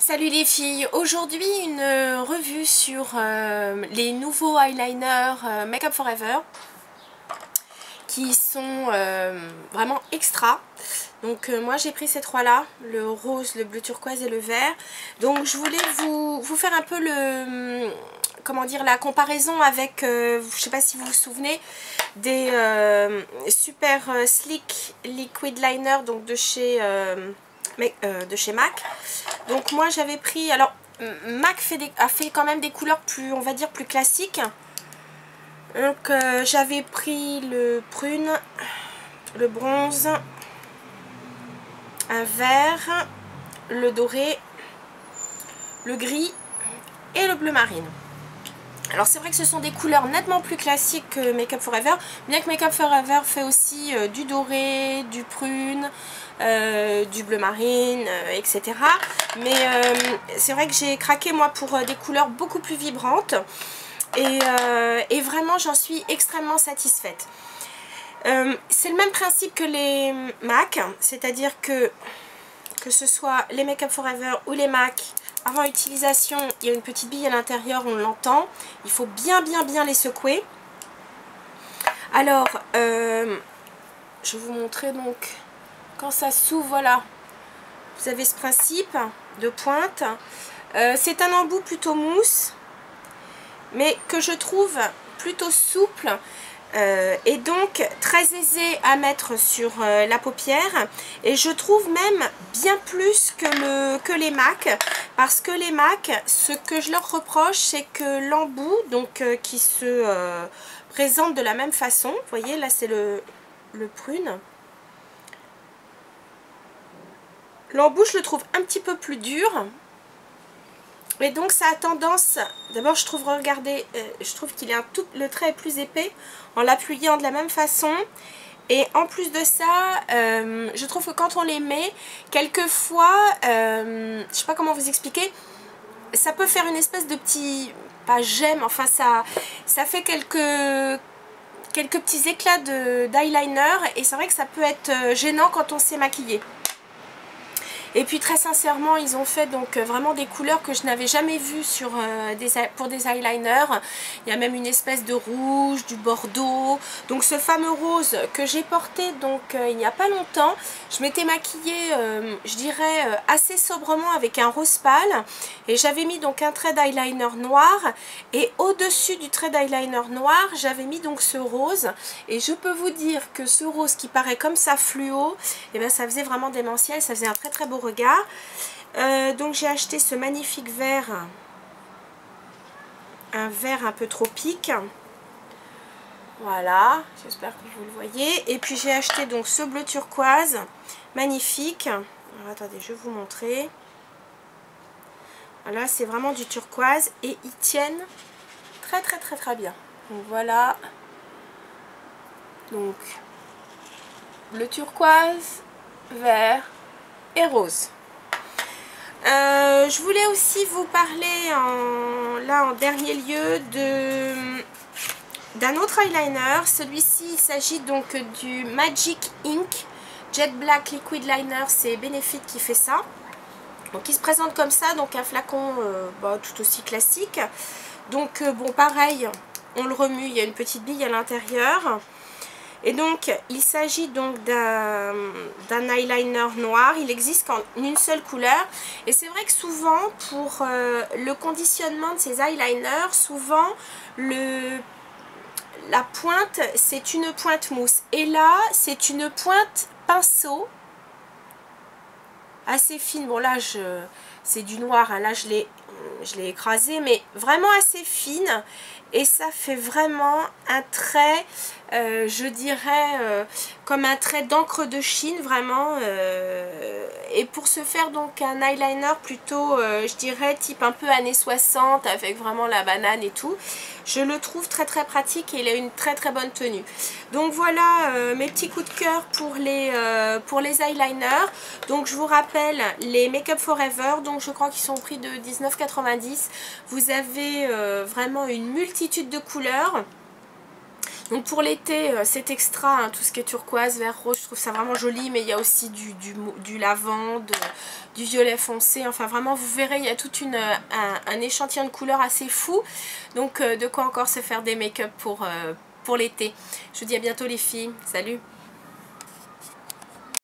Salut les filles, aujourd'hui une revue sur les nouveaux eyeliners Make Up For Ever qui sont vraiment extra. Donc moi j'ai pris ces trois là, le rose, le bleu turquoise et le vert. Donc je voulais vous faire un peu le comment dire, la comparaison avec, je sais pas si vous vous souvenez, des Super Slick Liquid Liner donc de chez MAC. Donc moi j'avais pris, alors MAC a fait quand même des couleurs plus, on va dire, plus classiques. Donc j'avais pris le prune, le bronze, un vert, le doré, le gris et le bleu marine. Alors c'est vrai que ce sont des couleurs nettement plus classiques que Make Up For Ever, bien que Make Up For Ever fait aussi du doré, du prune, du bleu marine, etc. Mais c'est vrai que j'ai craqué moi pour des couleurs beaucoup plus vibrantes et vraiment j'en suis extrêmement satisfaite. C'est le même principe que les MAC, c'est-à-dire que ce soit les Make Up For Ever ou les MAC, avant utilisation, il y a une petite bille à l'intérieur, on l'entend. Il faut bien les secouer. Alors, je vais vous montrer donc quand ça s'ouvre, voilà. Vous avez ce principe de pointe. C'est un embout plutôt mousse, mais que je trouve plutôt souple. Et donc très aisé à mettre sur la paupière, et je trouve même bien plus que les MAC, parce que les MAC, ce que je leur reproche, c'est que l'embout donc qui se présente de la même façon, vous voyez là c'est le prune, l'embout je le trouve un petit peu plus dur. Et donc ça a tendance, d'abord je trouve, regardez, je trouve qu'il est le trait est plus épais en l'appuyant de la même façon. Et en plus de ça, je trouve que quand on les met, quelquefois, je sais pas comment vous expliquer, ça peut faire une espèce de petit, pas gemme, enfin ça fait quelques petits éclats d'eyeliner, et c'est vrai que ça peut être gênant quand on s'est maquillé. Et puis très sincèrement, ils ont fait donc vraiment des couleurs que je n'avais jamais vues sur, pour des eyeliners. Il y a même une espèce de rouge, du bordeaux. Donc ce fameux rose que j'ai porté donc il n'y a pas longtemps. Je m'étais maquillée, je dirais, assez sobrement avec un rose pâle. Et j'avais mis donc un trait d'eyeliner noir. Et au-dessus du trait d'eyeliner noir, j'avais mis donc ce rose. Et je peux vous dire que ce rose qui paraît comme ça fluo, et ben ça faisait vraiment démentiel, ça faisait un très beau regard. Donc j'ai acheté ce magnifique vert, un vert un peu tropique, voilà, j'espère que vous le voyez. Et puis j'ai acheté donc ce bleu turquoise magnifique. Alors, attendez, je vais vous montrer. Voilà, c'est vraiment du turquoise et ils tiennent très bien. Donc voilà, donc bleu turquoise, vert et rose. Je voulais aussi vous parler en dernier lieu d'un autre eyeliner. Celui-ci, il s'agit donc du Magic Ink Jet Black Liquid Liner. C'est Benefit qui fait ça. Donc il se présente comme ça, donc un flacon tout aussi classique. Donc bon, pareil, on le remue, il y a une petite bille à l'intérieur. Et donc il s'agit donc d'un eyeliner noir. Il existe qu'en une seule couleur. Et c'est vrai que souvent pour le conditionnement de ces eyeliners, souvent la pointe c'est une pointe mousse. Et là c'est une pointe pinceau assez fine. Bon là c'est du noir, hein. Là je l'ai écrasé, mais vraiment assez fine. Et ça fait vraiment un trait, je dirais, comme un trait d'encre de Chine, vraiment. Et pour se faire donc un eyeliner plutôt, je dirais, type un peu années 60, avec vraiment la banane et tout, je le trouve très pratique, et il a une très bonne tenue. Donc voilà mes petits coups de cœur pour les eyeliners. Donc je vous rappelle les Make Up For Ever, donc je crois qu'ils sont au prix de 19,90 €. Vous avez vraiment une multitude de couleurs. Donc pour l'été, c'est extra, hein, tout ce qui est turquoise, vert, rose, je trouve ça vraiment joli. Mais il y a aussi du lavande, du violet foncé. Enfin vraiment, vous verrez, il y a tout un échantillon de couleurs assez fou. Donc de quoi encore se faire des make-up pour l'été. Je vous dis à bientôt les filles. Salut!